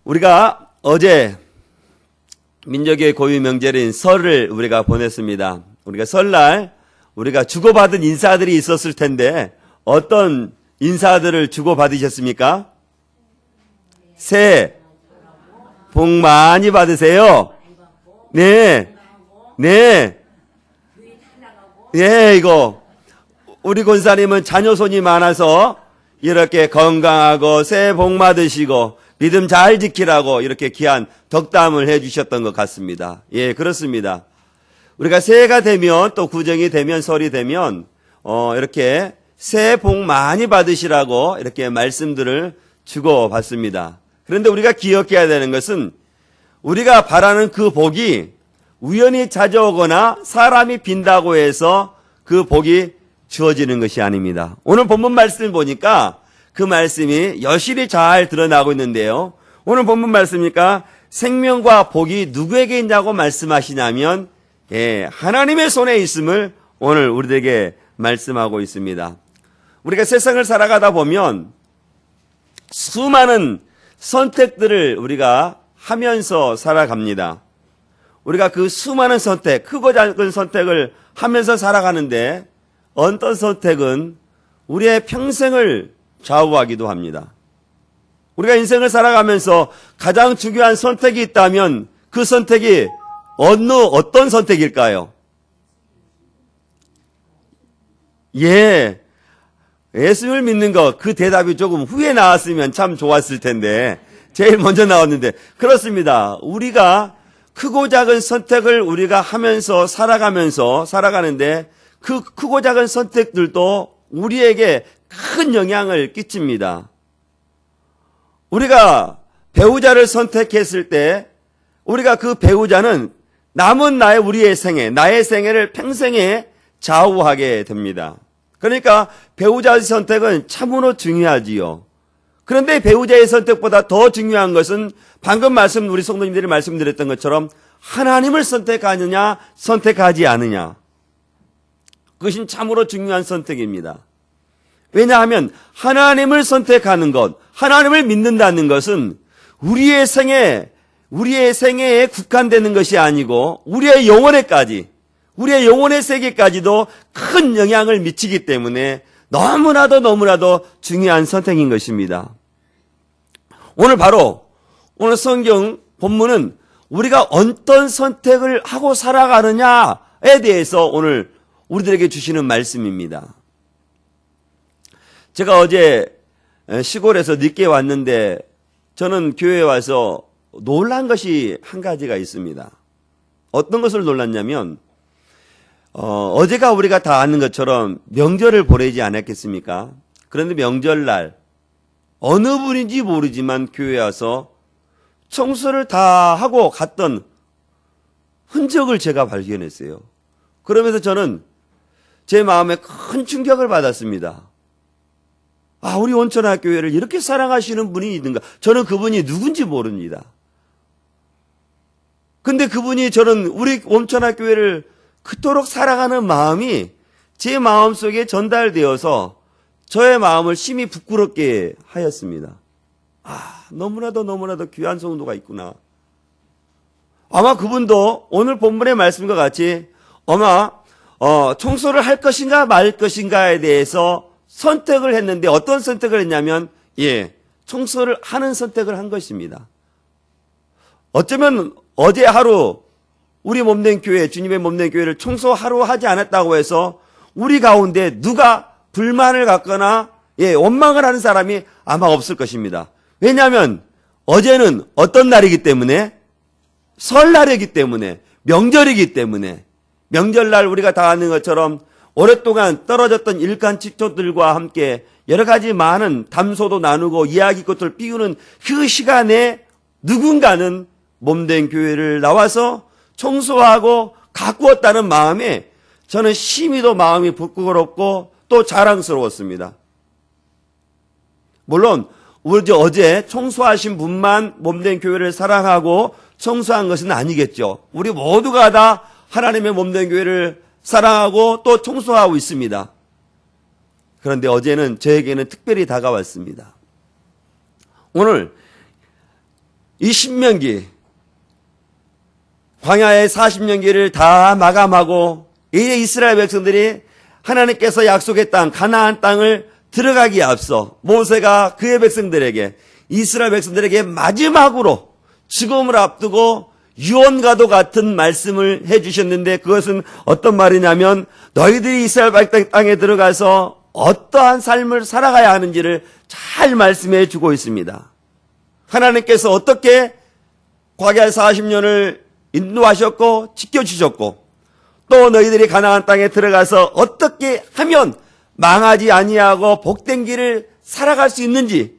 우리가 어제 민족의 고유 명절인 설을 우리가 보냈습니다. 우리가 설날 우리가 주고받은 인사들이 있었을 텐데 어떤 인사들을 주고받으셨습니까? 새해 복 많이 받으세요. 네. 네. 네, 이거. 우리 권사님은 자녀 손이 많아서 이렇게 건강하고 새해 복 받으시고 믿음 잘 지키라고 이렇게 귀한 덕담을 해 주셨던 것 같습니다. 예, 그렇습니다. 우리가 새해가 되면 또 구정이 되면 설이 되면 이렇게 새해 복 많이 받으시라고 이렇게 말씀들을 주고받습니다. 그런데 우리가 기억해야 되는 것은 우리가 바라는 그 복이 우연히 찾아오거나 사람이 빈다고 해서 그 복이 주어지는 것이 아닙니다. 오늘 본문 말씀을 보니까 그 말씀이 여실히 잘 드러나고 있는데요. 오늘 본문 말씀이니까 생명과 복이 누구에게 있냐고 말씀하시냐면 하나님의 손에 있음을 오늘 우리에게 말씀하고 있습니다. 우리가 세상을 살아가다 보면 수많은 선택들을 우리가 하면서 살아갑니다. 우리가 그 수많은 선택, 크고 작은 선택을 하면서 살아가는데 어떤 선택은 우리의 평생을 좌우하기도 합니다. 우리가 인생을 살아가면서 가장 중요한 선택이 있다면 그 선택이 어떤 선택일까요? 예수를 믿는 것, 그 대답이 조금 후에 나왔으면 참 좋았을 텐데 제일 먼저 나왔는데 그렇습니다. 우리가 크고 작은 선택을 우리가 하면서 살아가는데 그 크고 작은 선택들도 우리에게 큰 영향을 끼칩니다. 우리가 배우자를 선택했을 때 우리가 그 배우자는 남은 나의 생애를 평생에 좌우하게 됩니다. 그러니까 배우자의 선택은 참으로 중요하지요. 그런데 배우자의 선택보다 더 중요한 것은 방금 우리 성도님들이 말씀드렸던 것처럼 하나님을 선택하느냐 선택하지 않느냐. 그것이 참으로 중요한 선택입니다. 왜냐하면 하나님을 선택하는 것, 하나님을 믿는다는 것은 우리의 생애에 국한되는 것이 아니고 우리의 영혼의 세계까지도 큰 영향을 미치기 때문에 너무나도 중요한 선택인 것입니다. 오늘 성경 본문은 우리가 어떤 선택을 하고 살아가느냐에 대해서 오늘 우리들에게 주시는 말씀입니다. 제가 어제 시골에서 늦게 왔는데 저는 교회에 와서 놀란 것이 한 가지가 있습니다. 어떤 것을 놀랐냐면 어제가 우리가 다 아는 것처럼 명절을 보내지 않았겠습니까? 그런데 명절날 어느 분인지 모르지만 교회에 와서 청소를 다 하고 갔던 흔적을 제가 발견했어요. 그러면서 저는 제 마음에 큰 충격을 받았습니다. 우리 온천학교회를 이렇게 사랑하시는 분이 있는가? 저는 그분이 누군지 모릅니다. 근데 저는 우리 온천학교회를 그토록 사랑하는 마음이 제 마음속에 전달되어서 저의 마음을 심히 부끄럽게 하였습니다. 너무나도 귀한 성도가 있구나. 아마 그분도 오늘 본문의 말씀과 같이 청소를 할 것인가 말 것인가에 대해서 선택을 했는데 어떤 선택을 했냐면 청소를 하는 선택을 한 것입니다. 어쩌면 어제 하루 우리 몸된 교회, 주님의 몸된 교회를 청소하러 하지 않았다고 해서 우리 가운데 누가 불만을 갖거나 원망을 하는 사람이 아마 없을 것입니다. 왜냐하면 어제는 어떤 날이기 때문에 설날이기 때문에 명절이기 때문에 명절날 우리가 다 아는 것처럼 오랫동안 떨어졌던 일간지초들과 함께 여러 가지 많은 담소도 나누고 이야기꽃을 피우는 그 시간에 누군가는 몸된 교회를 나와서 청소하고 가꾸었다는 마음에 저는 심히도 마음이 부끄럽고 또 자랑스러웠습니다. 물론 어제 청소하신 분만 몸된 교회를 사랑하고 청소한 것은 아니겠죠. 우리 모두가 다 하나님의 몸된 교회를 사랑하고 또 청소하고 있습니다. 그런데 어제는 저에게는 특별히 다가왔습니다. 오늘 이 신명기, 광야의 40년기를 다 마감하고 이제 이스라엘 백성들이 하나님께서 약속의 땅, 가나안 땅을 들어가기에 앞서 모세가 그의 백성들에게, 이스라엘 백성들에게 마지막으로 죽음을 앞두고 유언과도 같은 말씀을 해주셨는데, 그것은 어떤 말이냐면 너희들이 이스라엘 땅에 들어가서 어떠한 삶을 살아가야 하는지를 잘 말씀해 주고 있습니다. 하나님께서 어떻게 광야 40년을 인도하셨고 지켜주셨고, 또 너희들이 가나안 땅에 들어가서 어떻게 하면 망하지 아니하고 복된 길을 살아갈 수 있는지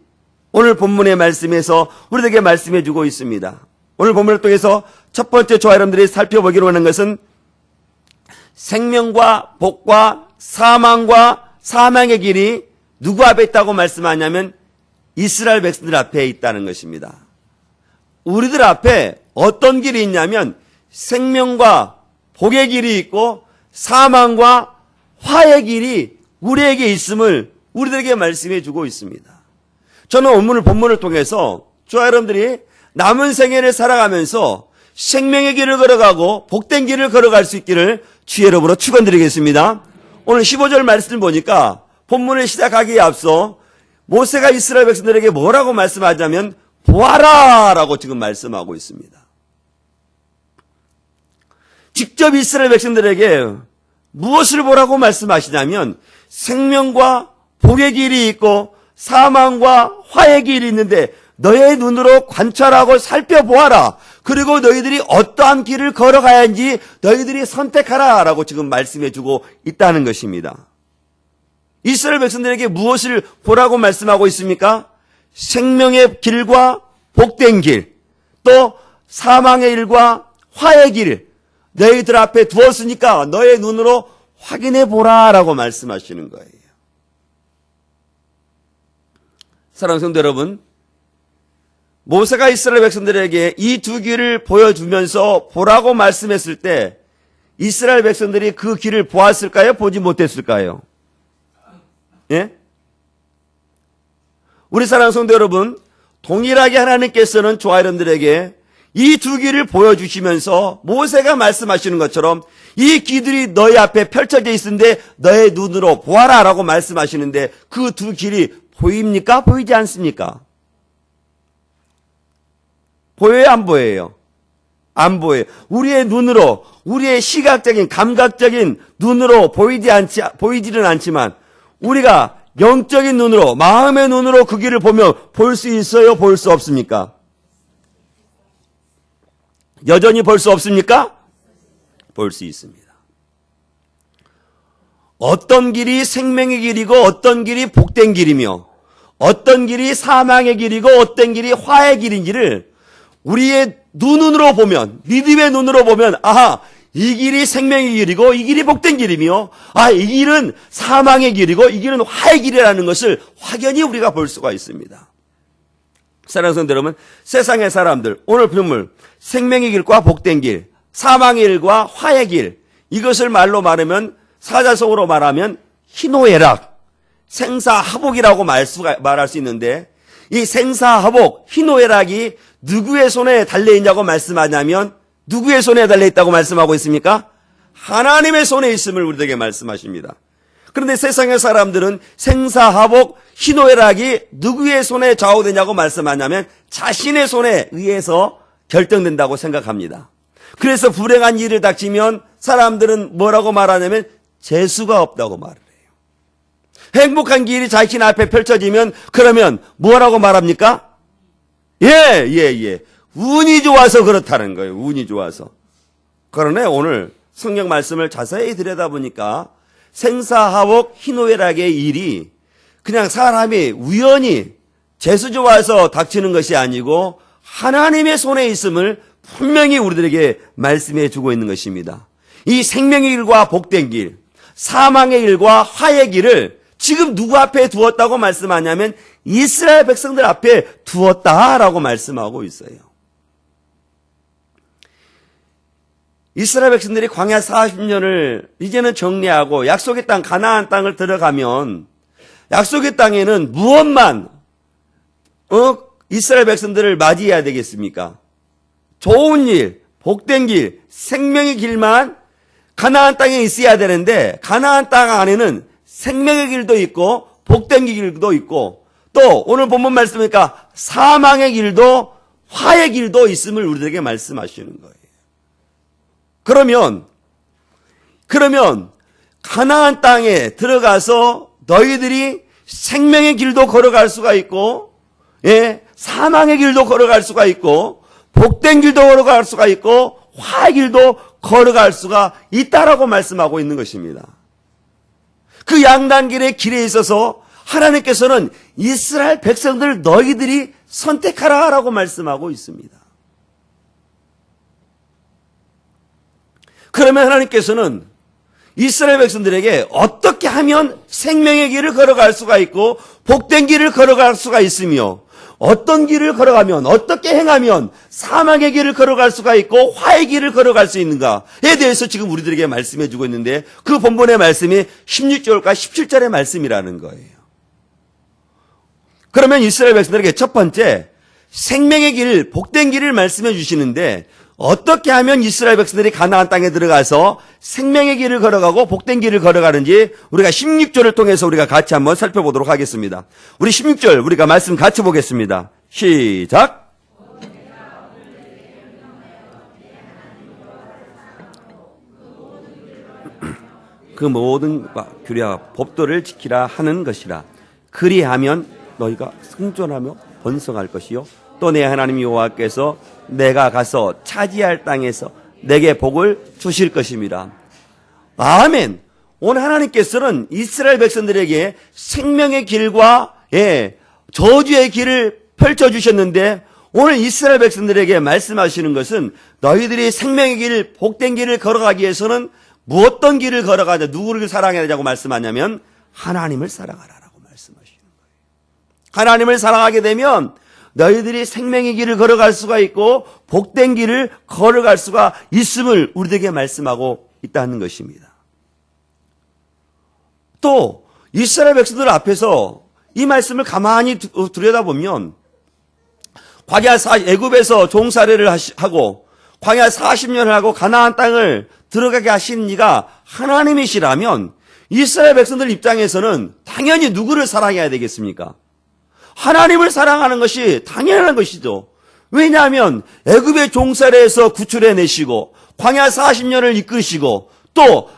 오늘 본문의 말씀에서 우리에게 말씀해 주고 있습니다. 오늘 본문을 통해서 첫 번째 저와 여러분들이 살펴보기로 하는 것은 생명과 복과 사망과 사망의 길이 누구 앞에 있다고 말씀하냐면 이스라엘 백성들 앞에 있다는 것입니다. 우리들 앞에 어떤 길이 있냐면 생명과 복의 길이 있고 사망과 화의 길이 우리에게 있음을 우리들에게 말씀해 주고 있습니다. 저는 오늘 본문을 통해서 저와 여러분들이 남은 생애를 살아가면서 생명의 길을 걸어가고 복된 길을 걸어갈 수 있기를 주의 이름으로 축원드리겠습니다. 오늘 15절 말씀을 보니까 본문을 시작하기에 앞서 모세가 이스라엘 백성들에게 뭐라고 말씀하자면 보아라 라고 지금 말씀하고 있습니다. 직접 이스라엘 백성들에게 무엇을 보라고 말씀하시냐면 생명과 복의 길이 있고 사망과 화의 길이 있는데 너의 눈으로 관찰하고 살펴보아라. 그리고 너희들이 어떠한 길을 걸어가야 하는지 너희들이 선택하라 라고 지금 말씀해 주고 있다는 것입니다. 이스라엘 백성들에게 무엇을 보라고 말씀하고 있습니까? 생명의 길과 복된 길, 또 사망의 길과 화의 길, 너희들 앞에 두었으니까 너의 눈으로 확인해 보라 라고 말씀하시는 거예요. 사랑하는 성도 여러분, 모세가 이스라엘 백성들에게 이 두 길을 보여주면서 보라고 말씀했을 때 이스라엘 백성들이 그 길을 보았을까요? 보지 못했을까요? 예? 우리 사랑하는 성도 여러분, 동일하게 하나님께서는 저와 여러분들에게 이 두 길을 보여주시면서 모세가 말씀하시는 것처럼 이 길들이 너희 앞에 펼쳐져 있는데 너의 눈으로 보아라 라고 말씀하시는데 그 두 길이 보입니까? 보이지 않습니까? 보여요? 안 보여요? 안 보여요. 우리의 눈으로, 우리의 시각적인, 감각적인 눈으로 보이지는 않지만 우리가 영적인 눈으로, 마음의 눈으로 그 길을 보면 볼 수 있어요? 볼 수 없습니까? 여전히 볼 수 없습니까? 볼 수 있습니다. 어떤 길이 생명의 길이고 어떤 길이 복된 길이며 어떤 길이 사망의 길이고 어떤 길이 화의 길인지를 우리의 눈으로 보면, 믿음의 눈으로 보면 아하, 이 길이 생명의 길이고 이 길이 복된 길이며 이 길은 사망의 길이고 이 길은 화의 길이라는 것을 확연히 우리가 볼 수가 있습니다. 사랑하는 성도 여러분, 세상의 사람들 오늘 본문 생명의 길과 복된 길, 사망의 길과 화의 길, 이것을 말로 말하면 사자성어로 말하면 희노애락, 생사하복이라고 말할 수 있는데 이 생사하복, 희노애락이 누구의 손에 달려있냐고 말씀하냐면 누구의 손에 달려있다고 말씀하고 있습니까? 하나님의 손에 있음을 우리에게 말씀하십니다. 그런데 세상의 사람들은 생사하복, 희노애락이 누구의 손에 좌우되냐고 말씀하냐면 자신의 손에 의해서 결정된다고 생각합니다. 그래서 불행한 일을 닥치면 사람들은 뭐라고 말하냐면 재수가 없다고 말을 해요. 행복한 길이 자신 앞에 펼쳐지면 그러면 뭐라고 말합니까? 예. 운이 좋아서 그렇다는 거예요. 운이 좋아서. 그러네 오늘 성경 말씀을 자세히 들여다보니까 생사하복 희노애락의 일이 그냥 사람이 우연히 재수 좋아서 닥치는 것이 아니고 하나님의 손에 있음을 분명히 우리들에게 말씀해 주고 있는 것입니다. 이 생명의 길과 복된 길, 사망의 길과 화의 길을 지금 누구 앞에 두었다고 말씀하냐면 이스라엘 백성들 앞에 두었다라고 말씀하고 있어요. 이스라엘 백성들이 광야 40년을 이제는 정리하고 약속의 땅 가나안 땅을 들어가면 약속의 땅에는 무엇만 이스라엘 백성들을 맞이해야 되겠습니까? 좋은 일, 복된 길, 생명의 길만 가나안 땅에 있어야 되는데 가나안 땅 안에는 생명의 길도 있고 복된 길도 있고 또 오늘 본문 말씀이니까 사망의 길도 화의 길도 있음을 우리들에게 말씀하시는 거예요. 그러면 가나안 땅에 들어가서 너희들이 생명의 길도 걸어갈 수가 있고, 예, 사망의 길도 걸어갈 수가 있고, 복된 길도 걸어갈 수가 있고, 화의 길도 걸어갈 수가 있다라고 말씀하고 있는 것입니다. 그 양단길의 길에 있어서 하나님께서는 이스라엘 백성들 너희들이 선택하라라고 말씀하고 있습니다. 그러면 하나님께서는 이스라엘 백성들에게 어떻게 하면 생명의 길을 걸어갈 수가 있고 복된 길을 걸어갈 수가 있으며 어떤 길을 걸어가면 어떻게 행하면 사망의 길을 걸어갈 수가 있고 화의 길을 걸어갈 수 있는가에 대해서 지금 우리들에게 말씀해 주고 있는데 그 본문의 말씀이 16절과 17절의 말씀이라는 거예요. 그러면 이스라엘 백성들에게 첫 번째 생명의 길, 복된 길을 말씀해 주시는데 어떻게 하면 이스라엘 백성들이 가나안 땅에 들어가서 생명의 길을 걸어가고 복된 길을 걸어가는지 우리가 16절을 통해서 우리가 같이 한번 살펴보도록 하겠습니다. 우리 16절 우리가 말씀 같이 보겠습니다. 시작. 그 모든 규례와 법도를 지키라 하는 것이라. 그리하면 너희가 승존하며 번성할 것이요 또 내 하나님 여호와께서 내가 가서 차지할 땅에서 내게 복을 주실 것입니다. 아멘. 오늘 하나님께서는 이스라엘 백성들에게 생명의 길과 저주의 길을 펼쳐주셨는데 오늘 이스라엘 백성들에게 말씀하시는 것은 너희들이 생명의 길, 복된 길을 걸어가기 위해서는 무엇던 길을 걸어가자 누구를 사랑해야 되냐고 말씀하냐면 하나님을 사랑하라라고 말씀하시는 거예요. 하나님을 사랑하게 되면 너희들이 생명의 길을 걸어갈 수가 있고 복된 길을 걸어갈 수가 있음을 우리에게 말씀하고 있다는 것입니다. 또 이스라엘 백성들 앞에서 이 말씀을 가만히 들여다보면 광야 애굽에서 종살이를 하고 광야 40년을 하고 가나안 땅을 들어가게 하신 이가 하나님이시라면 이스라엘 백성들 입장에서는 당연히 누구를 사랑해야 되겠습니까? 하나님을 사랑하는 것이 당연한 것이죠. 왜냐하면 애굽의 종살이에서 구출해내시고 광야 40년을 이끄시고 또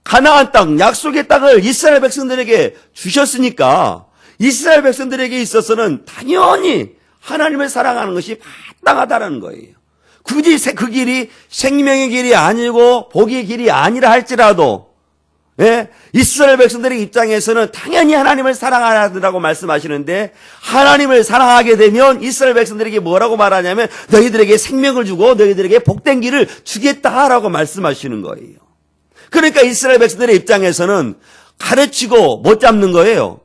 가나안 땅, 약속의 땅을 이스라엘 백성들에게 주셨으니까 이스라엘 백성들에게 있어서는 당연히 하나님을 사랑하는 것이 마땅하다는 거예요. 굳이 그 길이 생명의 길이 아니고 복의 길이 아니라 할지라도 이스라엘 백성들의 입장에서는 당연히 하나님을 사랑하라고 말씀하시는데 하나님을 사랑하게 되면 이스라엘 백성들에게 뭐라고 말하냐면 너희들에게 생명을 주고 너희들에게 복된 길을 주겠다라고 말씀하시는 거예요. 그러니까 이스라엘 백성들의 입장에서는 가르치고 못 잡는 거예요.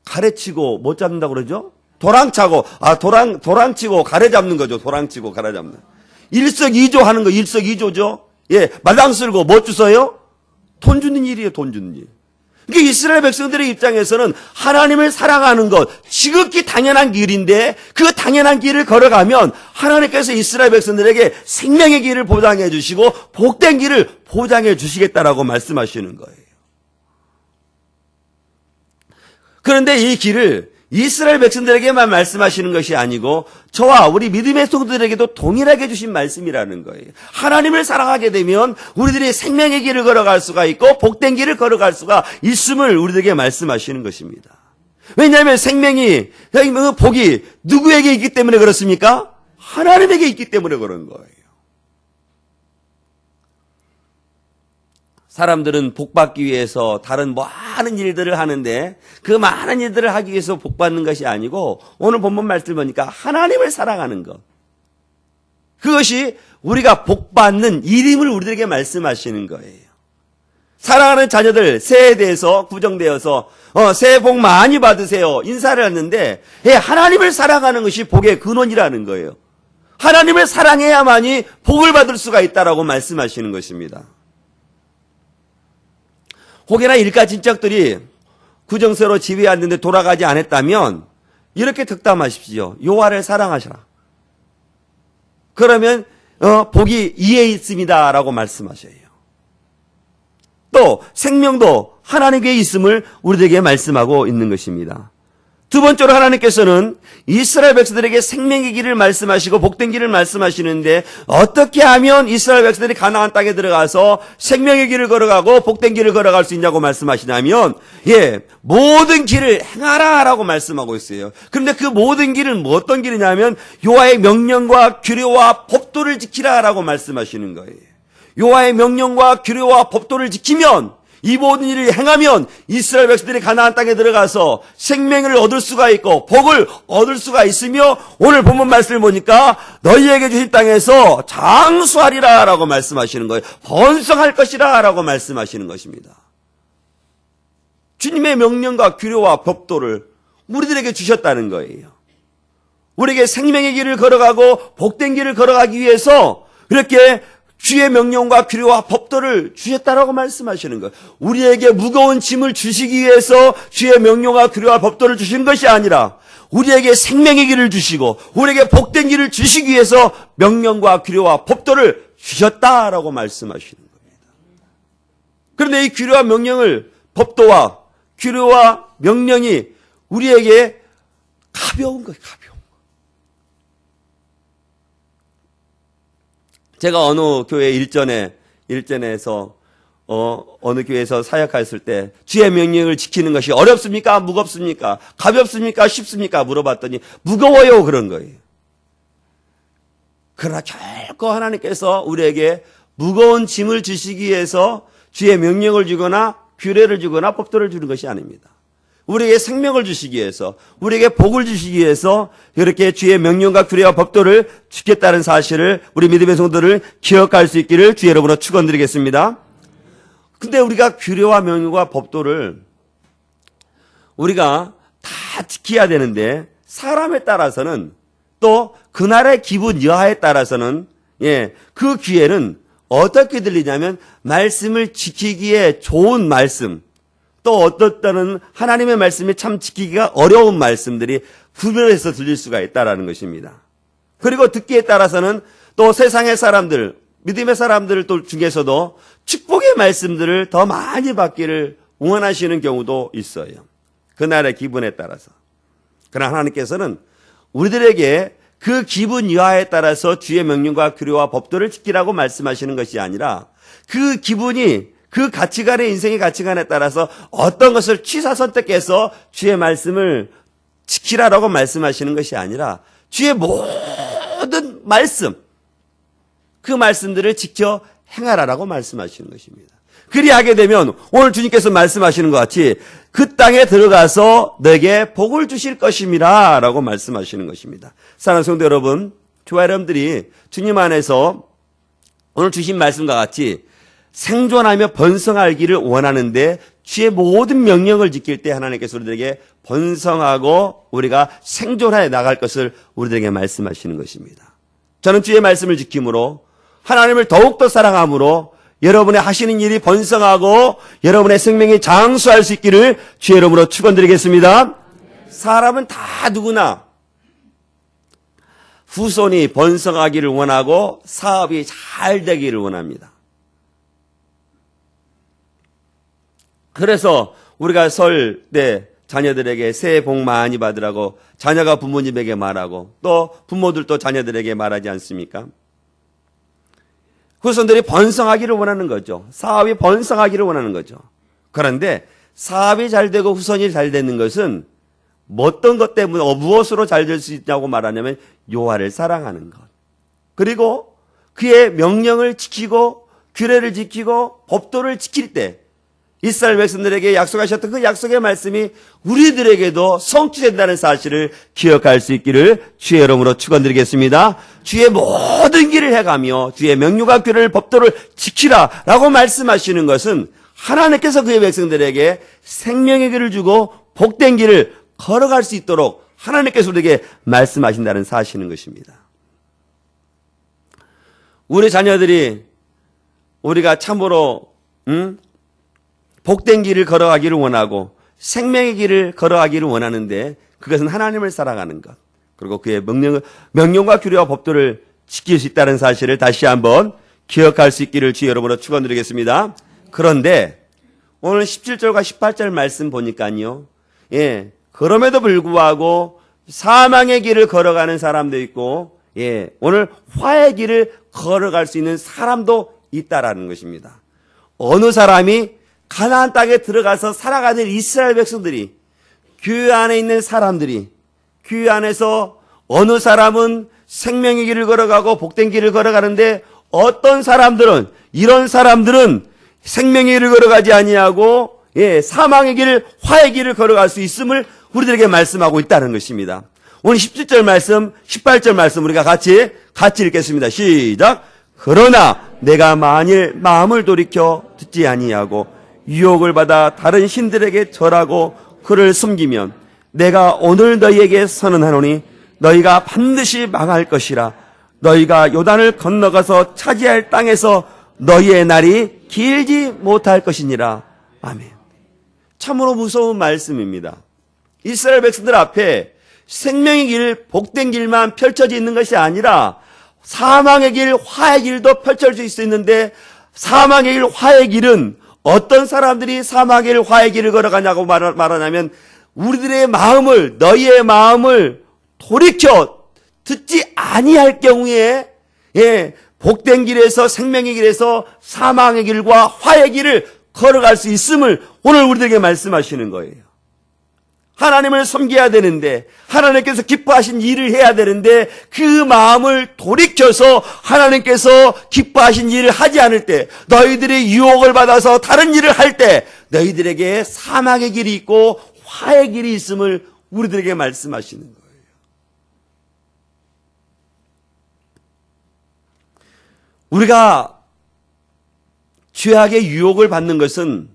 가르치고 못 잡는다고 그러죠? 도랑차고, 도랑치고 가래 잡는 거죠. 도랑치고 가래 잡는. 일석이조 하는 거, 일석이조죠? 예, 말랑 쓸고 못 주서요? 돈 주는 일이에요, 돈 주는 일. 그러니까 이스라엘 백성들의 입장에서는 하나님을 사랑하는 것, 지극히 당연한 길인데 그 당연한 길을 걸어가면 하나님께서 이스라엘 백성들에게 생명의 길을 보장해 주시고 복된 길을 보장해 주시겠다라고 말씀하시는 거예요. 그런데 이 길을 이스라엘 백성들에게만 말씀하시는 것이 아니고 저와 우리 믿음의 성도들에게도 동일하게 주신 말씀이라는 거예요. 하나님을 사랑하게 되면 우리들이 생명의 길을 걸어갈 수가 있고 복된 길을 걸어갈 수가 있음을 우리들에게 말씀하시는 것입니다. 왜냐하면 생명이, 복이 누구에게 있기 때문에 그렇습니까? 하나님에게 있기 때문에 그런 거예요. 사람들은 복받기 위해서 다른 많은 일들을 하는데 그 많은 일들을 하기 위해서 복받는 것이 아니고 오늘 본문 말씀을 보니까 하나님을 사랑하는 것. 그것이 우리가 복받는 일임을 우리들에게 말씀하시는 거예요. 사랑하는 자녀들 새해에 대해서 구정되어서 새해 복 많이 받으세요. 인사를 했는데 하나님을 사랑하는 것이 복의 근원이라는 거예요. 하나님을 사랑해야만이 복을 받을 수가 있다라고 말씀하시는 것입니다. 혹여나 일가친척들이 구정서로 지배하는데 돌아가지 않았다면 이렇게 덕담하십시오. 여호와를 사랑하시라. 그러면 복이 이에 있습니다라고 말씀하셔요. 또 생명도 하나님께 있음을 우리에게 말씀하고 있는 것입니다. 두 번째로 하나님께서는 이스라엘 백성들에게 생명의 길을 말씀하시고 복된 길을 말씀하시는데 어떻게 하면 이스라엘 백성들이 가나안 땅에 들어가서 생명의 길을 걸어가고 복된 길을 걸어갈 수 있냐고 말씀하시냐면 모든 길을 행하라라고 말씀하고 있어요. 그런데 그 모든 길은 뭐 어떤 길이냐면 여호와의 명령과 규례와 법도를 지키라라고 말씀하시는 거예요. 여호와의 명령과 규례와 법도를 지키면 이 모든 일을 행하면 이스라엘 백성들이 가나안 땅에 들어가서 생명을 얻을 수가 있고 복을 얻을 수가 있으며 오늘 본문 말씀을 보니까 너희에게 주신 땅에서 장수하리라 라고 말씀하시는 거예요. 번성할 것이라 라고 말씀하시는 것입니다. 주님의 명령과 규례와 법도를 우리들에게 주셨다는 거예요. 우리에게 생명의 길을 걸어가고 복된 길을 걸어가기 위해서 이렇게 주의 명령과 규례와 법도를 주셨다라고 말씀하시는 거예요. 우리에게 무거운 짐을 주시기 위해서 주의 명령과 규례와 법도를 주신 것이 아니라 우리에게 생명의 길을 주시고 우리에게 복된 길을 주시기 위해서 명령과 규례와 법도를 주셨다라고 말씀하시는 겁니다. 그런데 이 규례와 명령을 법도와 규례와 명령이 우리에게 가벼운 거예요. 가벼운. 제가 어느 교회 일전에서 어느 교회에서 사역했을 때 주의 명령을 지키는 것이 어렵습니까? 무겁습니까? 가볍습니까? 쉽습니까? 물어봤더니 무거워요 그런 거예요. 그러나 결코 하나님께서 우리에게 무거운 짐을 주시기 위해서 주의 명령을 주거나 규례를 주거나 법도를 주는 것이 아닙니다. 우리에게 생명을 주시기 위해서 우리에게 복을 주시기 위해서 이렇게 주의 명령과 규례와 법도를 지켰다는 사실을 우리 믿음의 성도들 기억할 수 있기를 주의 이름으로 축원드리겠습니다. 근데 우리가 규례와 명령과 법도를 우리가 다 지켜야 되는데 사람에 따라서는 또 그날의 기분 여하에 따라서는 그 기회는 어떻게 들리냐면 말씀을 지키기에 좋은 말씀 또 어떤 때는 하나님의 말씀이 참 지키기가 어려운 말씀들이 구별해서 들릴 수가 있다는 것입니다. 그리고 듣기에 따라서는 또 세상의 사람들, 믿음의 사람들 중에서도 축복의 말씀들을 더 많이 받기를 원하시는 경우도 있어요. 그날의 기분에 따라서. 그러나 하나님께서는 우리들에게 그 기분 여하에 따라서 주의 명령과 규례와 법도를 지키라고 말씀하시는 것이 아니라 그 기분이 그 가치관의 인생의 가치관에 따라서 어떤 것을 취사 선택해서 주의 말씀을 지키라라고 말씀하시는 것이 아니라 주의 모든 말씀 그 말씀들을 지켜 행하라라고 말씀하시는 것입니다. 그리하게 되면 오늘 주님께서 말씀하시는 것 같이 그 땅에 들어가서 너에게 복을 주실 것임이라 라고 말씀하시는 것입니다. 사랑하는 성도 여러분, 저와 여러분들이 주님 안에서 오늘 주신 말씀과 같이 생존하며 번성하기를 원하는데 주의 모든 명령을 지킬 때 하나님께서 우리들에게 번성하고 우리가 생존하여 나갈 것을 우리들에게 말씀하시는 것입니다. 저는 주의 말씀을 지킴으로 하나님을 더욱더 사랑함으로 여러분의 하시는 일이 번성하고 여러분의 생명이 장수할 수 있기를 주의 이름으로 축원드리겠습니다. 사람은 다 누구나 후손이 번성하기를 원하고 사업이 잘 되기를 원합니다. 그래서 우리가 설 때 자녀들에게 새해 복 많이 받으라고 자녀가 부모님에게 말하고 또 부모들도 자녀들에게 말하지 않습니까? 후손들이 번성하기를 원하는 거죠. 사업이 번성하기를 원하는 거죠. 그런데 사업이 잘 되고 후손이 잘 되는 것은 어떤 것 때문에 무엇으로 잘 될 수 있냐고 말하냐면 여호와를 사랑하는 것. 그리고 그의 명령을 지키고 규례를 지키고 법도를 지킬 때 이스라엘 백성들에게 약속하셨던 그 약속의 말씀이 우리들에게도 성취된다는 사실을 기억할 수 있기를 주의 이름으로 축원드리겠습니다. 주의 모든 길을 해가며 주의 명령과 규례를 법도를 지키라 라고 말씀하시는 것은 하나님께서 그의 백성들에게 생명의 길을 주고 복된 길을 걸어갈 수 있도록 하나님께서 우리에게 말씀하신다는 사실인 것입니다. 우리 자녀들이 우리가 참으로 복된 길을 걸어가기를 원하고 생명의 길을 걸어가기를 원하는데 그것은 하나님을 사랑하는 것, 그리고 그의 명령과 규례와 법도를 지킬 수 있다는 사실을 다시 한번 기억할 수 있기를 주 여러분으로 축원드리겠습니다. 그런데 오늘 17절과 18절 말씀 보니까요, 그럼에도 불구하고 사망의 길을 걸어가는 사람도 있고, 오늘 화의 길을 걸어갈 수 있는 사람도 있다라는 것입니다. 어느 사람이 가나안 땅에 들어가서 살아가는 이스라엘 백성들이, 교회 안에 있는 사람들이, 교회 안에서 어느 사람은 생명의 길을 걸어가고 복된 길을 걸어가는데 어떤 사람들은, 이런 사람들은 생명의 길을 걸어가지 아니하고 사망의 길, 화의 길을 걸어갈 수 있음을 우리들에게 말씀하고 있다는 것입니다. 오늘 17절 말씀, 18절 말씀 우리가 같이 읽겠습니다. 시작. 그러나 내가 만일 마음을 돌이켜 듣지 아니하고 유혹을 받아 다른 신들에게 절하고 그를 숨기면 내가 오늘 너희에게 선언하노니 너희가 반드시 망할 것이라. 너희가 요단을 건너가서 차지할 땅에서 너희의 날이 길지 못할 것이니라. 아멘. 참으로 무서운 말씀입니다. 이스라엘 백성들 앞에 생명의 길, 복된 길만 펼쳐져 있는 것이 아니라 사망의 길, 화의 길도 펼쳐질 수 있는데, 사망의 길, 화의 길은 어떤 사람들이 사망의 길, 화의 길을 걸어가냐고 말하냐면 우리들의 마음을, 너희의 마음을 돌이켜 듣지 아니할 경우에 복된 길에서, 생명의 길에서 사망의 길과 화의 길을 걸어갈 수 있음을 오늘 우리들에게 말씀하시는 거예요. 하나님을 섬겨야 되는데, 하나님께서 기뻐하신 일을 해야 되는데 그 마음을 돌이켜서 하나님께서 기뻐하신 일을 하지 않을 때, 너희들이 유혹을 받아서 다른 일을 할 때 너희들에게 사망의 길이 있고 화의 길이 있음을 우리들에게 말씀하시는 거예요. 우리가 죄악의 유혹을 받는 것은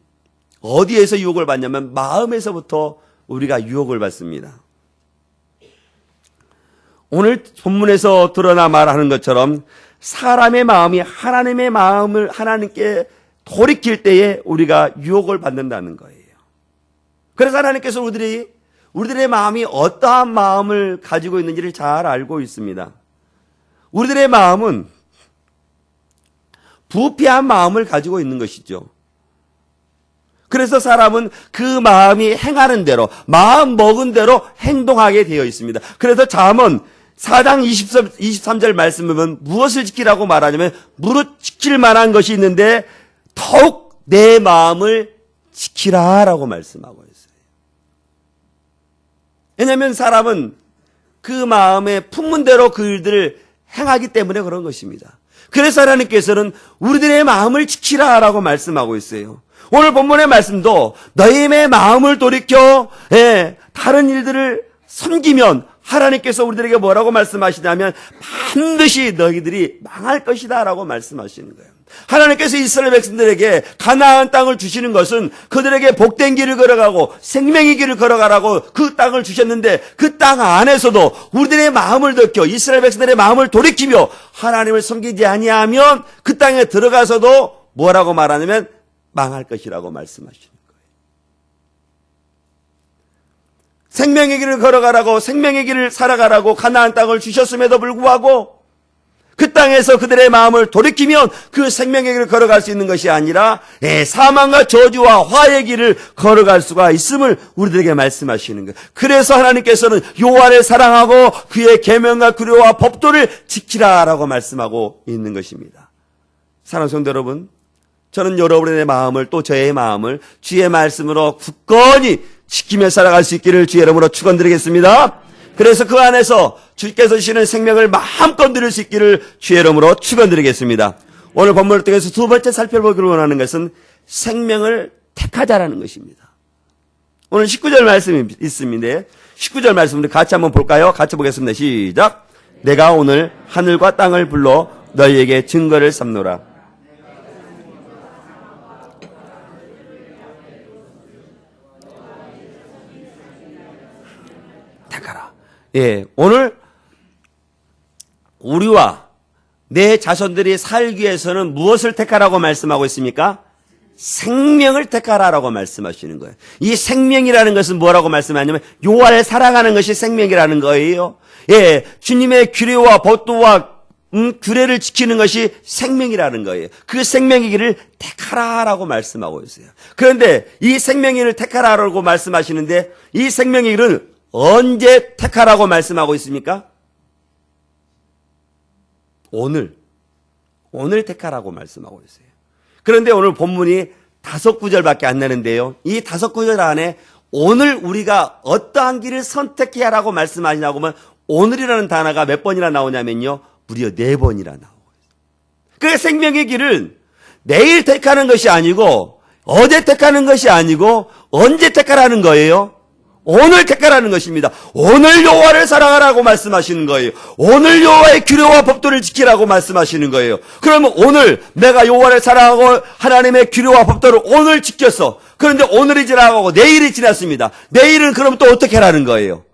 어디에서 유혹을 받냐면 마음에서부터 우리가 유혹을 받습니다. 오늘 본문에서 드러나 말하는 것처럼 사람의 마음이 하나님의 마음을 하나님께 돌이킬 때에 우리가 유혹을 받는다는 거예요. 그래서 하나님께서 우리들의 마음이 어떠한 마음을 가지고 있는지를 잘 알고 있습니다. 우리들의 마음은 부패한 마음을 가지고 있는 것이죠. 그래서 사람은 그 마음이 행하는 대로, 마음 먹은 대로 행동하게 되어 있습니다. 그래서 잠언 4장 23절 말씀을 보면 무엇을 지키라고 말하냐면 무릇 지킬 만한 것이 있는데 더욱 내 마음을 지키라라고 말씀하고 있어요. 왜냐하면 사람은 그 마음에 품은 대로 그 일들을 행하기 때문에 그런 것입니다. 그래서 하나님께서는 우리들의 마음을 지키라라고 말씀하고 있어요. 오늘 본문의 말씀도 너희의 마음을 돌이켜 다른 일들을 섬기면 하나님께서 우리들에게 뭐라고 말씀하시냐면 반드시 너희들이 망할 것이다 라고 말씀하시는 거예요. 하나님께서 이스라엘 백성들에게 가나안 땅을 주시는 것은 그들에게 복된 길을 걸어가고 생명의 길을 걸어가라고 그 땅을 주셨는데, 그 땅 안에서도 우리들의 마음을 돌이켜 이스라엘 백성들의 마음을 돌이키며 하나님을 섬기지 아니하면 그 땅에 들어가서도 뭐라고 말하냐면 망할 것이라고 말씀하시는 거예요. 생명의 길을 걸어가라고, 생명의 길을 살아가라고 가나안 땅을 주셨음에도 불구하고 그 땅에서 그들의 마음을 돌이키면 그 생명의 길을 걸어갈 수 있는 것이 아니라 사망과 저주와 화의 길을 걸어갈 수가 있음을 우리들에게 말씀하시는 거예요. 그래서 하나님께서는 여호와를 사랑하고 그의 계명과 규례와 법도를 지키라라고 말씀하고 있는 것입니다. 사랑하는 성도 여러분, 저는 여러분의 마음을, 또 저의 마음을 주의 말씀으로 굳건히 지키며 살아갈 수 있기를 주의 이름으로 축원드리겠습니다. 그래서 그 안에서 주께서 주시는 생명을 마음껏 누릴 수 있기를 주의 이름으로 축원드리겠습니다. 오늘 본문을 통해서 두 번째 살펴보기를 원하는 것은 생명을 택하자라는 것입니다. 오늘 19절 말씀이 있습니다. 19절 말씀 우리 같이 한번 볼까요? 같이 보겠습니다. 시작. 내가 오늘 하늘과 땅을 불러 너희에게 증거를 삼노라. 택하라. 오늘 우리와 내 자손들이 살기 위해서는 무엇을 택하라고 말씀하고 있습니까? 생명을 택하라라고 말씀하시는 거예요. 이 생명이라는 것은 뭐라고 말씀하냐면 여호와를 사랑하는 것이 생명이라는 거예요. 예, 주님의 규례와 법도와 규례를 지키는 것이 생명이라는 거예요. 그 생명의 길을 택하라라고 말씀하고 있어요. 그런데 이 생명의 길을 택하라라고 말씀하시는데 이 생명의 길은 언제 택하라고 말씀하고 있습니까? 오늘 택하라고 말씀하고 있어요. 그런데 오늘 본문이 5구절밖에 안 나는데요. 이 5구절 안에 오늘 우리가 어떠한 길을 선택해야 하라고 말씀하시냐고 하면 오늘이라는 단어가 몇 번이나 나오냐면요. 무려 4번이나 나오고 있어요. 그 생명의 길은 내일 택하는 것이 아니고 어제 택하는 것이 아니고 언제 택하라는 거예요? 오늘 택하라는 것입니다. 오늘 여호와를 사랑하라고 말씀하시는 거예요. 오늘 여호와의 규례와 법도를 지키라고 말씀하시는 거예요. 그러면 오늘 내가 여호와를 사랑하고 하나님의 규례와 법도를 오늘 지켰어. 그런데 오늘이 지나가고 내일이 지났습니다. 내일은 그럼 또 어떻게 하라는 거예요?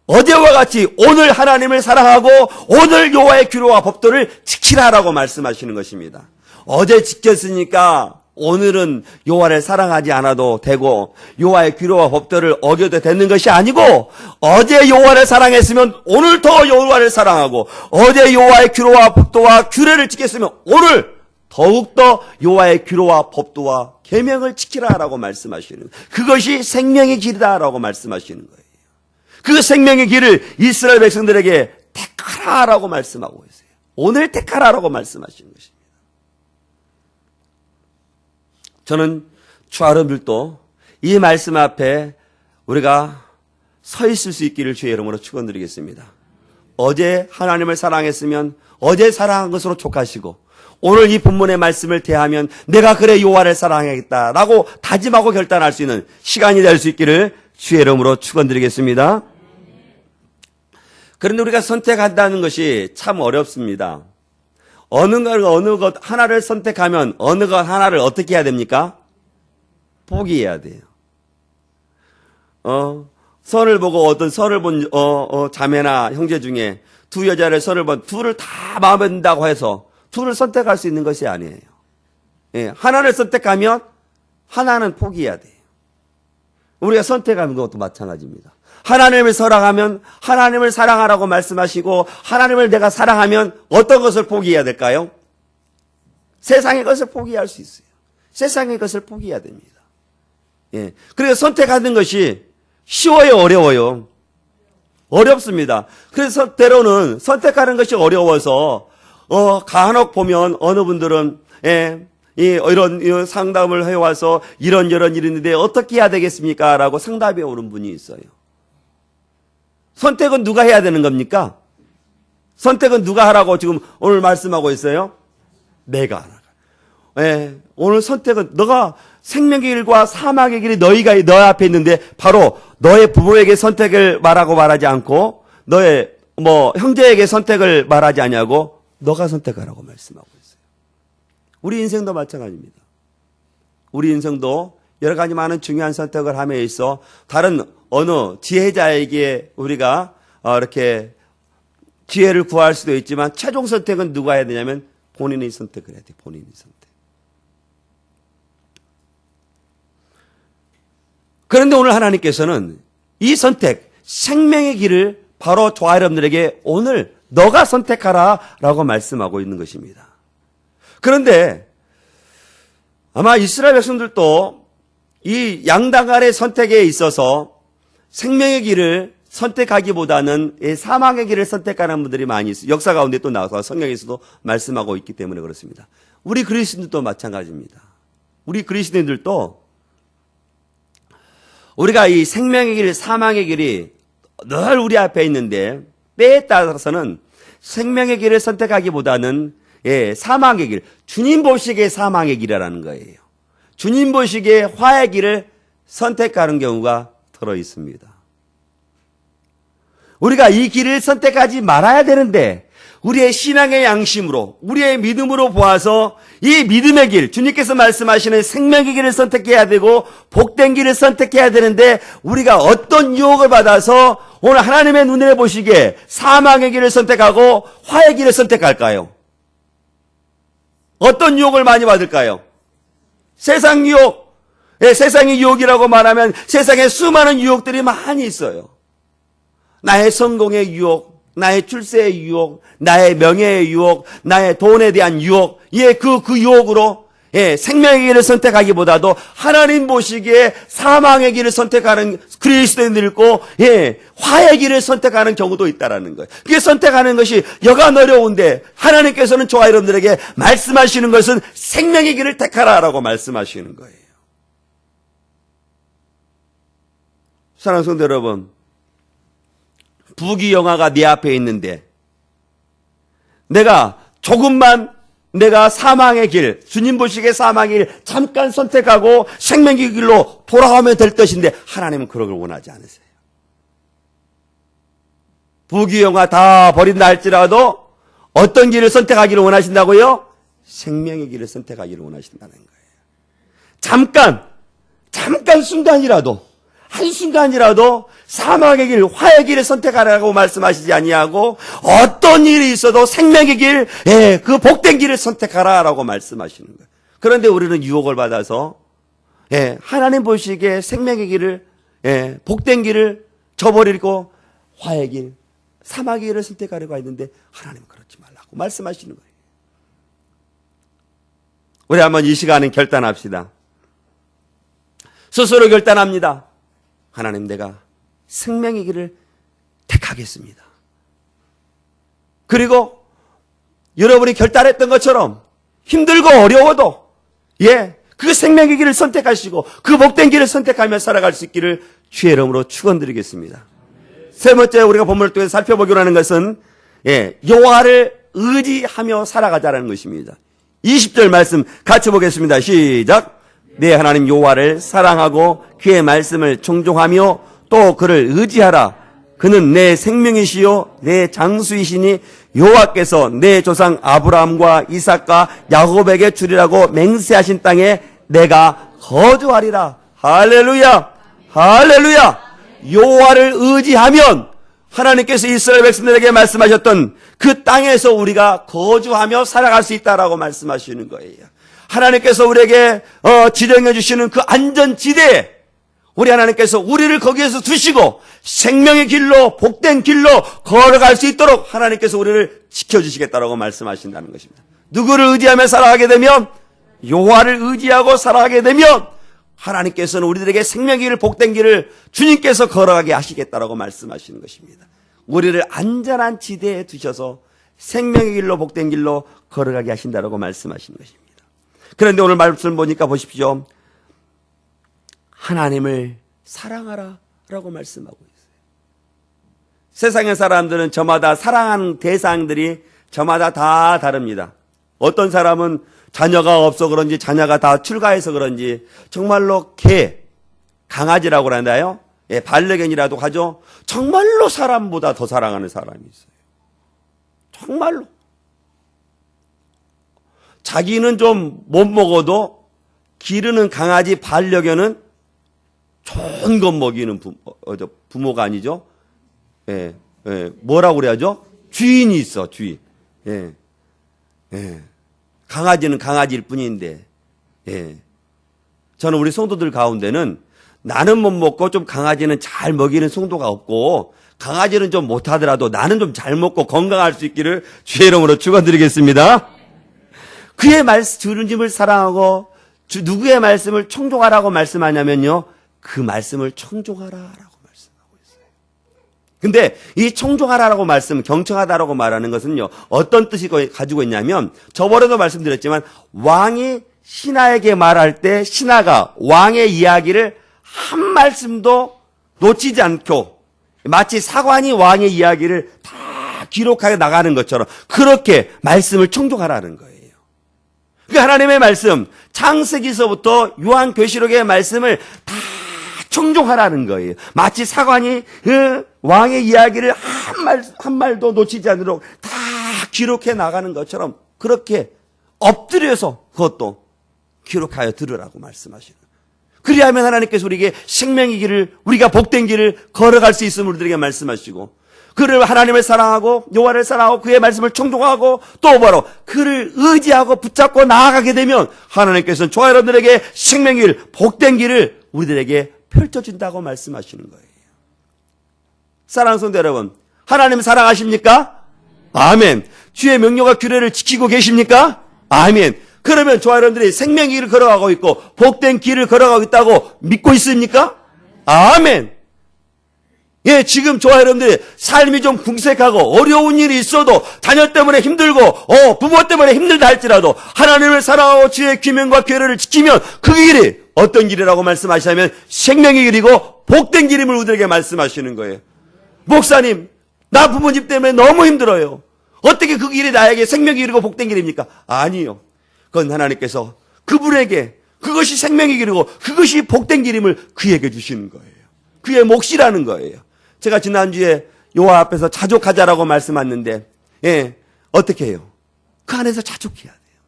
어제와 같이 오늘 하나님을 사랑하고 오늘 여호와의 규례와 법도를 지키라라고 말씀하시는 것입니다. 어제 지켰으니까 오늘은 여호와를 사랑하지 않아도 되고 여호와의 규례와 법도를 어겨도 되는 것이 아니고 어제 여호와를 사랑했으면 오늘 더 여호와를 사랑하고 어제 여호와의 규례와 법도와 규례를 지켰으면 오늘 더욱더 여호와의 규례와 법도와 계명을 지키라라고 말씀하시는 그것이 생명의 길이다라고 말씀하시는 거예요. 그 생명의 길을 이스라엘 백성들에게 택하라라고 말씀하고 있어요. 오늘 택하라라고 말씀하시는 것입니다. 저는 주여러분들도 이 말씀 앞에 우리가 서 있을 수 있기를 주의 이름으로 축원드리겠습니다. 어제 하나님을 사랑했으면 어제 사랑한 것으로 족하시고 오늘 이 본문의 말씀을 대하면 내가 그래 여호와를 사랑하겠다라고 다짐하고 결단할 수 있는 시간이 될 수 있기를 주의 이름으로 축원드리겠습니다. 그런데 우리가 선택한다는 것이 참 어렵습니다. 어느 것 하나를 선택하면 어느 것 하나를 어떻게 해야 됩니까? 포기해야 돼요. 선을 보고 어떤 선을 본 자매나 형제 중에 두 여자를 선을 본 둘을 다 마음에 든다고 해서 둘을 선택할 수 있는 것이 아니에요. 예, 하나를 선택하면 하나는 포기해야 돼요. 우리가 선택하는 것도 마찬가지입니다. 하나님을 사랑하면 하나님을 사랑하라고 말씀하시고 하나님을 내가 사랑하면 어떤 것을 포기해야 될까요? 세상의 것을 포기할 수 있어요. 세상의 것을 포기해야 됩니다. 예. 그래서 선택하는 것이 쉬워요, 어려워요? 어렵습니다. 그래서 때로는 선택하는 것이 어려워서 간혹 보면 어느 분들은 이런 상담을 해와서 이런저런 일이 있는데 어떻게 해야 되겠습니까? 라고 상담해 오는 분이 있어요. 선택은 누가 해야 되는 겁니까? 선택은 누가 하라고 지금 오늘 말씀하고 있어요? 내가 하라. 예, 오늘 선택은 너가 생명의 길과 사망의 길이 너 앞에 있는데 바로 너의 부모에게 선택을 말하지 않고 너의 형제에게 선택을 말하지 않냐고 너가 선택하라고 말씀하고 있어요. 우리 인생도 마찬가지입니다. 우리 인생도 여러 가지 많은 중요한 선택을 함에 있어 다른 어느 지혜자에게 우리가 이렇게 기회를 구할 수도 있지만 최종 선택은 누가 해야 되냐면 본인이 선택을 해야 돼. 본인이 선택. 그런데 오늘 하나님께서는 이 선택, 생명의 길을 바로 저와 여러분들에게 오늘 너가 선택하라라고 말씀하고 있는 것입니다. 그런데 아마 이스라엘 백성들도 이 양다갈의 선택에 있어서 생명의 길을 선택하기보다는 사망의 길을 선택하는 분들이 많이 있어요. 역사 가운데 또 나와서 성경에서도 말씀하고 있기 때문에 그렇습니다. 우리 그리스도인들도 마찬가지입니다. 우리 그리스도인들도 우리가 이 생명의 길, 사망의 길이 늘 우리 앞에 있는데 때에 따라서는 생명의 길을 선택하기보다는 사망의 길, 주님 보시기에 사망의 길이라는 거예요. 주님 보시기에 화의 길을 선택하는 경우가 들어 있습니다. 우리가 이 길을 선택하지 말아야 되는데 우리의 신앙의 양심으로 우리의 믿음으로 보아서 이 믿음의 길, 주님께서 말씀하시는 생명의 길을 선택해야 되고 복된 길을 선택해야 되는데 우리가 어떤 유혹을 받아서 오늘 하나님의 눈에 보시기에 사망의 길을 선택하고 화의 길을 선택할까요? 어떤 유혹을 많이 받을까요? 세상 유혹. 세상의 유혹이라고 말하면 세상에 수많은 유혹들이 많이 있어요. 나의 성공의 유혹, 나의 출세의 유혹, 나의 명예의 유혹, 나의 돈에 대한 유혹. 그 유혹으로 생명의 길을 선택하기보다도 하나님 보시기에 사망의 길을 선택하는 그리스도인들이 있고, 화의 길을 선택하는 경우도 있다라는 거예요. 그게 선택하는 것이 여간 어려운데 하나님께서는 저와 여러분들에게 말씀하시는 것은 생명의 길을 택하라라고 말씀하시는 거예요. 사랑하는 성도 여러분, 부귀영화가 내 앞에 있는데 내가 사망의 길, 주님 보시기에 사망의 길 잠깐 선택하고 생명의 길로 돌아오면 될 것인데 하나님은 그런 걸 원하지 않으세요. 부귀영화 다 버린다 할지라도 어떤 길을 선택하기를 원하신다고요? 생명의 길을 선택하기를 원하신다는 거예요. 잠깐 순간이라도, 한순간이라도 사망의 길, 화의 길을 선택하라고 말씀하시지 아니하고 어떤 일이 있어도 생명의 길, 그 복된 길을 선택하라라고 말씀하시는 거예요. 그런데 우리는 유혹을 받아서 하나님 보시기에 생명의 길을, 복된 길을 저버리고 화의 길, 사망의 길을 선택하려고 했는데 하나님은 그렇지 말라고 말씀하시는 거예요. 우리 한번 이 시간은 결단합시다. 스스로 결단합니다. 하나님, 내가 생명의 길을 택하겠습니다. 그리고 여러분이 결단했던 것처럼 힘들고 어려워도 그 생명의 길을 선택하시고 그 복된 길을 선택하며 살아갈 수 있기를 주의 이름으로 축원드리겠습니다. 세 번째 우리가 본문을 통해서 살펴보기로 하는 것은 여호와를 의지하며 살아가자라는 것입니다. 20절 말씀 같이 보겠습니다. 시작. 내 하나님 여호와를 사랑하고 그의 말씀을 청종하며 또 그를 의지하라. 그는 내 생명이시요 내 장수이시니 여호와께서 내 조상 아브라함과 이삭과 야곱에게 주리라고 맹세하신 땅에 내가 거주하리라. 할렐루야, 할렐루야. 여호와를 의지하면 하나님께서 이스라엘 백성들에게 말씀하셨던 그 땅에서 우리가 거주하며 살아갈 수 있다라고 말씀하시는 거예요. 하나님께서 우리에게 지정해 주시는 그 안전지대에 우리 하나님께서 우리를 거기에서 두시고 생명의 길로, 복된 길로 걸어갈 수 있도록 하나님께서 우리를 지켜주시겠다라고 말씀하신다는 것입니다. 누구를 의지하며 살아가게 되면, 여호와를 의지하고 살아가게 되면 하나님께서는 우리들에게 생명의 길을, 복된 길을 주님께서 걸어가게 하시겠다라고 말씀하시는 것입니다. 우리를 안전한 지대에 두셔서 생명의 길로, 복된 길로 걸어가게 하신다라고 말씀하시는 것입니다. 그런데 오늘 말씀을 보니까 보십시오. 하나님을 사랑하라 라고 말씀하고 있어요. 세상의 사람들은 저마다 사랑하는 대상들이 저마다 다 다릅니다. 어떤 사람은 자녀가 없어 그런지, 자녀가 다 출가해서 그런지 정말로 강아지라고 그러나요? 반려견이라도 하죠. 정말로 사람보다 더 사랑하는 사람이 있어요. 정말로. 자기는 좀 못 먹어도 기르는 강아지, 반려견은 좋은 것 먹이는 부모가 아니죠. 뭐라고 그래야죠? 주인이 있어, 주인. 강아지는 강아지일 뿐인데, 저는 우리 성도들 가운데는 나는 못 먹고 좀 강아지는 잘 먹이는 성도가 없고, 강아지는 좀 못하더라도 나는 좀 잘 먹고 건강할 수 있기를 주의 이름으로 축원드리겠습니다. 그의 주님을 사랑하고 누구의 말씀을 청종하라고 말씀하냐면요, 그 말씀을 청종하라라고 말씀하고 있어요. 근데 이 청종하라라고 말씀, 경청하다라고 말하는 것은요, 어떤 뜻이 가지고 있냐면, 저번에도 말씀드렸지만 왕이 신하에게 말할 때 신하가 왕의 이야기를 한 말씀도 놓치지 않고 마치 사관이 왕의 이야기를 다 기록하게 나가는 것처럼 그렇게 말씀을 청종하라는 거예요. 그 하나님의 말씀, 창세기서부터 요한계시록의 말씀을 다 청종하라는 거예요. 마치 사관이 그 왕의 이야기를 한 말도 놓치지 않도록 다 기록해 나가는 것처럼 그렇게 엎드려서 그것도 기록하여 들으라고 말씀하시는 거예요. 그리하면 하나님께서 우리에게 생명의 길을, 우리가 복된 길을 걸어갈 수 있음을 우리들에게 말씀하시고, 그를 하나님을 사랑하고 여호와를 사랑하고 그의 말씀을 청종하고 또 바로 그를 의지하고 붙잡고 나아가게 되면 하나님께서는 저와 여러분들에게 생명의 길, 복된 길을 우리들에게 펼쳐준다고 말씀하시는 거예요. 사랑하는 성도 여러분, 하나님 사랑하십니까? 아멘. 주의 명령과 규례를 지키고 계십니까? 아멘. 그러면 저와 여러분들이 생명의 길을 걸어가고 있고 복된 길을 걸어가고 있다고 믿고 있습니까? 아멘. 예, 지금 저와 여러분들이 삶이 좀 궁색하고 어려운 일이 있어도 자녀 때문에 힘들고 부모 때문에 힘들다 할지라도 하나님을 사랑하고 주의 규명과 규례를 지키면 그 길이 어떤 길이라고 말씀하시냐면 생명의 길이고 복된 길임을 우리에게 말씀하시는 거예요. 목사님, 나 부모님 때문에 너무 힘들어요. 어떻게 그 길이 나에게 생명의 길이고 복된 길입니까? 아니요. 그건 하나님께서 그분에게 그것이 생명의 길이고 그것이 복된 길임을 그에게 주시는 거예요. 그의 몫이라는 거예요. 제가 지난주에 여호와 앞에서 자족하자라고 말씀하셨는데, 예, 어떻게 해요? 그 안에서 자족해야 돼요.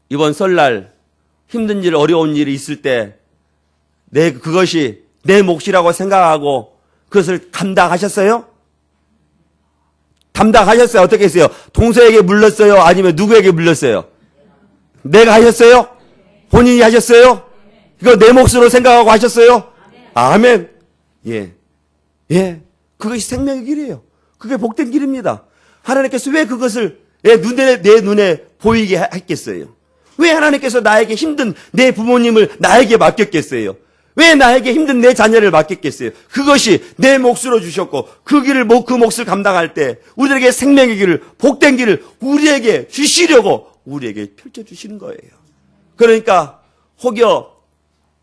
이번 설날 힘든 일, 어려운 일이 있을 때 그것이 내 몫이라고 생각하고 그것을 감당하셨어요? 감당하셨어요? 어떻게 했어요? 동서에게 물렸어요? 아니면 누구에게 물렸어요? 내가 하셨어요? 본인이 하셨어요? 이거 내 몫으로 생각하고 하셨어요? 아멘. 예. 그것이 생명의 길이에요. 그게 복된 길입니다. 하나님께서 왜 그것을 내 눈에 보이게 했겠어요? 왜 하나님께서 나에게 힘든 내 부모님을 나에게 맡겼겠어요? 왜 나에게 힘든 내 자녀를 맡겼겠어요? 그것이 내 몫으로 주셨고 그 몫을 감당할 때 우리에게 생명의 길을, 복된 길을 우리에게 주시려고 우리에게 펼쳐주시는 거예요. 그러니까 혹여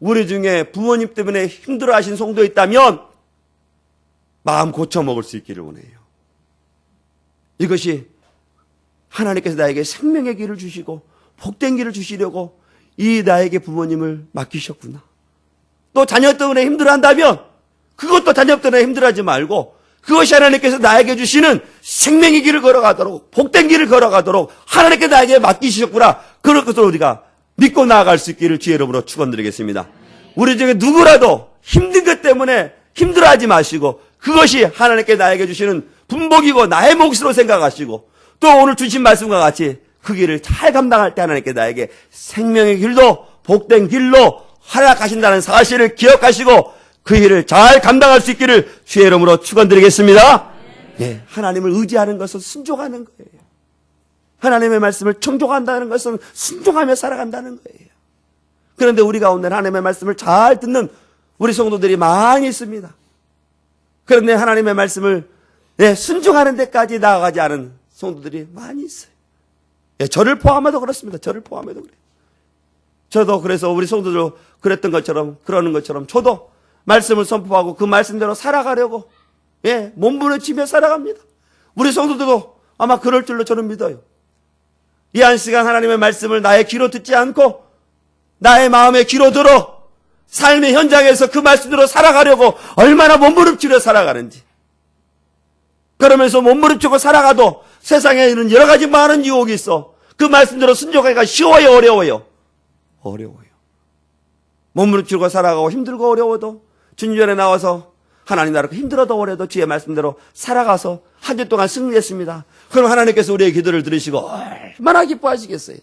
우리 중에 부모님 때문에 힘들어하신 성도 있다면 마음 고쳐먹을 수 있기를 원해요. 이것이 하나님께서 나에게 생명의 길을 주시고 복된 길을 주시려고 이 나에게 부모님을 맡기셨구나. 또 자녀 때문에 힘들어한다면 그것도 자녀 때문에 힘들어하지 말고 그것이 하나님께서 나에게 주시는 생명의 길을 걸어가도록 복된 길을 걸어가도록 하나님께 나에게 맡기셨구나. 그럴 것을 우리가 믿고 나아갈 수 있기를 주의 이름으로 축원드리겠습니다. 우리 중에 누구라도 힘든 것 때문에 힘들어하지 마시고 그것이 하나님께 나에게 주시는 분복이고 나의 몫으로 생각하시고 또 오늘 주신 말씀과 같이 그 길을 잘 감당할 때 하나님께 나에게 생명의 길도 복된 길로 허락하신다는 사실을 기억하시고 그 일을 잘 감당할 수 있기를 주의 이름으로 축원드리겠습니다. 예, 하나님을 의지하는 것은 순종하는 거예요. 하나님의 말씀을 청종한다는 것은 순종하며 살아간다는 거예요. 그런데 우리 가운데 하나님의 말씀을 잘 듣는 우리 성도들이 많이 있습니다. 그런데 하나님의 말씀을 순종하는 데까지 나아가지 않은 성도들이 많이 있어요. 예, 저를 포함해도 그렇습니다. 저를 포함해도 그래요. 저도 그래서 우리 성도들 그러는 것처럼 저도 말씀을 선포하고 그 말씀대로 살아가려고 몸부림치며 살아갑니다. 우리 성도들도 아마 그럴 줄로 저는 믿어요. 이 한 시간 하나님의 말씀을 나의 귀로 듣지 않고 나의 마음에 귀로 들어 삶의 현장에서 그 말씀대로 살아가려고 얼마나 몸부림치며 살아가는지. 그러면서 몸부림치고 살아가도 세상에는 여러 가지 많은 유혹이 있어. 그 말씀대로 순종하기가 쉬워요, 어려워요? 어려워요. 몸부림치고 살아가고 힘들고 어려워도 주님 전에 나와서 하나님 나라 힘들어도 어려도 주의 말씀대로 살아가서 한 주 동안 승리했습니다. 그럼 하나님께서 우리의 기도를 들으시고 얼마나 기뻐하시겠어요.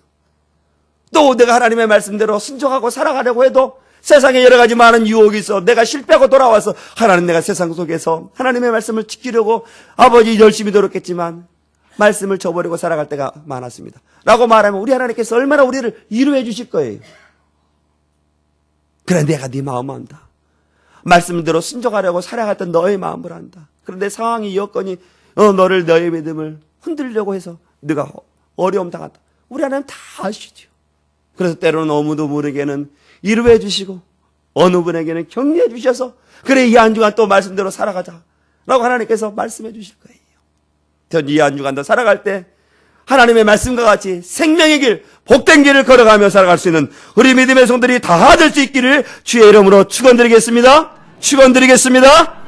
또 내가 하나님의 말씀대로 순종하고 살아가려고 해도 세상에 여러 가지 많은 유혹이 있어 내가 실패하고 돌아와서 하나님 내가 세상 속에서 하나님의 말씀을 지키려고 아버지 열심히 노력했지만 말씀을 저버리고 살아갈 때가 많았습니다. 라고 말하면 우리 하나님께서 얼마나 우리를 위로해 주실 거예요. 그래 내가 네 마음을 안다. 말씀대로 순종하려고 살아갈 때 너의 마음을 안다. 그런데 상황이 여건이 너의 믿음을 흔들려고 해서 네가 어려움 당한다. 우리 하나님 다 아시죠. 그래서 때로는 어무도 모르게는 위로해 주시고 어느 분에게는 격려해 주셔서 그래 이 한 주간 또 말씀대로 살아가자 라고 하나님께서 말씀해 주실 거예요. 전 이 한 주간도 살아갈 때 하나님의 말씀과 같이 생명의 길, 복된 길을 걸어가며 살아갈 수 있는 우리 믿음의 성들이 다 될 수 있기를 주의 이름으로 축원드리겠습니다. 축원드리겠습니다.